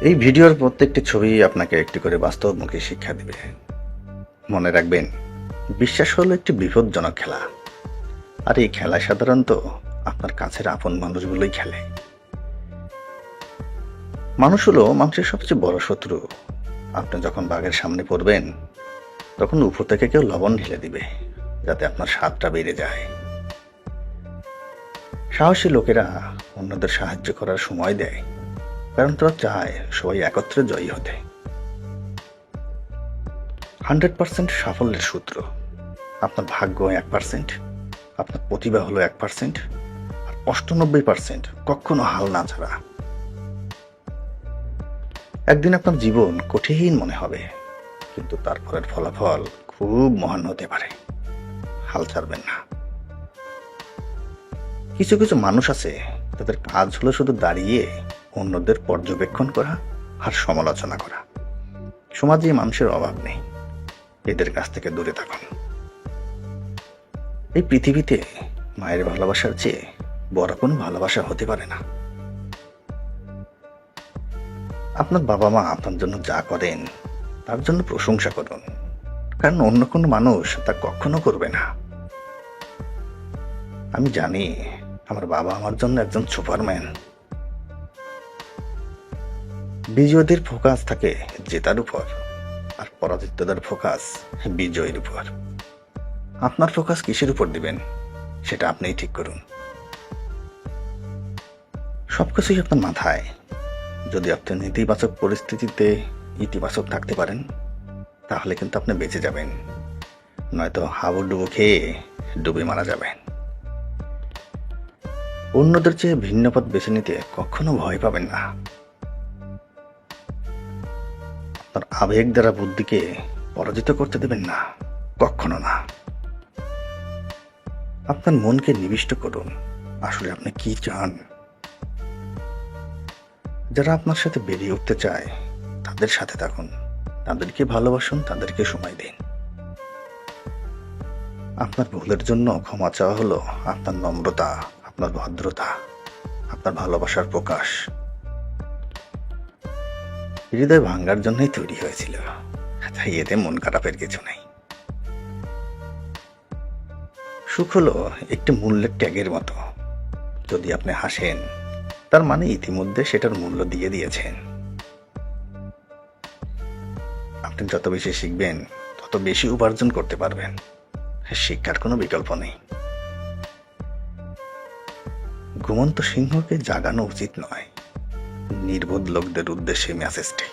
এই ভিডিওর প্রত্যেকটি ছবি আপনাকে একটি করে বাস্তবমুখী শিক্ষা দিবে। মনে রাখবেন, বিশ্বাস হলো একটি বিপজ্জনক খেলা, আর এই খেলায় সাধারণত আপনার কাছের আপন মানুষগুলোই খেলে। মানুষ হলো মানুষের সবচেয়ে বড় শত্রু। আপনি যখন বাঘের সামনে পড়বেন, তখন উপর থেকে কেউ লবণ ঢেলে দিবে যাতে আপনার স্বাদটা বেড়ে যায়। সাহসী লোকেরা অন্যদের সাহায্য করার সময় দেয়, কারণ তারা চায় সবাই একত্রে জয়ী হতে। 100% সাফল্যের সূত্র: আপনার ভাগ্য 1%, আপনার প্রতিভা হলো 1%, আর 98% কখনো হাল না ছাড়া। একদিন আপনার জীবন কঠিন মনে হবে, কিন্তু তারপরের ফলাফল খুব মহান হতে পারে। হাল ছাড়বেন না। কিছু কিছু মানুষ আছে, তাদের কাজ হলো শুধু দাঁড়িয়ে অন্যদের পর্যবেক্ষণ করা আর সমালোচনা করা। সমাজে মানুষের অভাব নেই, এদের কাছ থেকে দূরে থাকুন। এই পৃথিবীতে মায়ের ভালোবাসার চেয়ে বড় কোনো ভালোবাসা হতে পারে না। আপনার বাবা মা আপনার জন্য যা করেন তার জন্য প্রশংসা করুন, কারণ অন্য কোনো মানুষ তা কখনো করবে না। আমি জানি আমার বাবা আমার জন্য একজন সুপারম্যান। বিজয়ীদের ফোকাস থাকে জেতার উপর, আর পরাজিতদের ফোকাস বিজয়ের উপর। আপনার ফোকাস কিসের উপর দিবেন সেটা আপনিই ঠিক করুন। সবকিছুই আপনার মাথায়। যদি আপনি নেতিবাচক পরিস্থিতিতে ইতিবাচক থাকতে পারেন, তাহলে কিন্তু আপনি বেঁচে যাবেন, নয়তো হাবুডুবু খেয়ে ডুবে মারা যাবেন। অন্যদের চেয়ে ভিন্ন পথ বেছে নিতে কখনো ভয় পাবেন না। আপনার আবেগ দ্বারা বুদ্ধিকে পরাজিত করতে দেবেন না, কখনো না। আপনার মনকে নিবিষ্ট করুন, আসলে আপনি কি চান। যারা আপনার সাথে বেরিয়ে উঠতে চায় তাদের সাথে থাকুন, তাদেরকে ভালোবাসুন, তাদেরকে সময় দিন। আপনার ভুলের জন্য ক্ষমা চাওয়া হলো আপনার নম্রতা, আপনার ভদ্রতা, আপনার ভালোবাসার প্রকাশ। হৃদয় ভাঙার জন্যই তৈরি হয়েছিল, তাই এতে মন খারাপের কিছু নেই। সুখ হলো একটি মূল্যের ট্যাগের মতো। যদি আপনি হাসেন, তার মানে ইতিমধ্যে সেটার মূল্য দিয়ে দিয়েছেন। আপনি যত বেশি শিখবেন, তত বেশি উপার্জন করতে পারবেন। শিক্ষার কোনো বিকল্প নেই। ঘুমন্ত সিংহকে জাগানো উচিত নয়, নির্বোধ লোকদের উদ্দেশ্যে মেসেজটি।